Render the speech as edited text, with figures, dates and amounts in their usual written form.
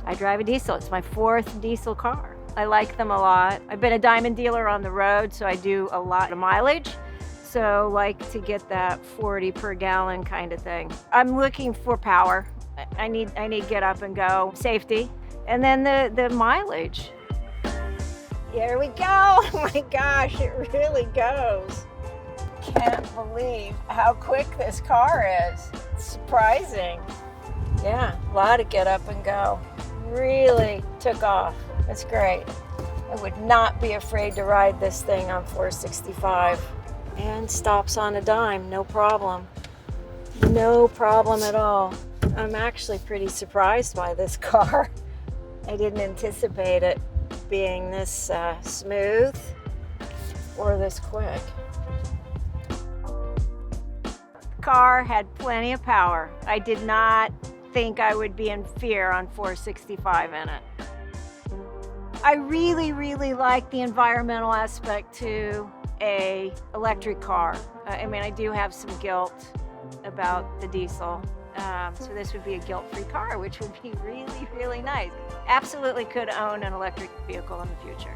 I drive a diesel. It's my 4th diesel car. I like them a lot. I've been a diamond dealer on the road, so I do a lot of mileage. So like to get that 40 per gallon kind of thing. I'm looking for power. I need get up and go, safety, and then the mileage. Here we go. Oh my gosh, it really goes. Can't believe how quick this car is. It's surprising. Yeah, a lot of get up and go. Really took off. It's great. I would not be afraid to ride this thing on 465. And stops on a dime, no problem. No problem at all. I'm actually pretty surprised by this car. I didn't anticipate it being this smooth or this quick. The car had plenty of power. I did not think I would be in fear on 465 in it. I really, really like the environmental aspect to a electric car. I mean, I do have some guilt about the diesel. So this would be a guilt-free car, which would be really, really nice. Absolutely could own an electric vehicle in the future.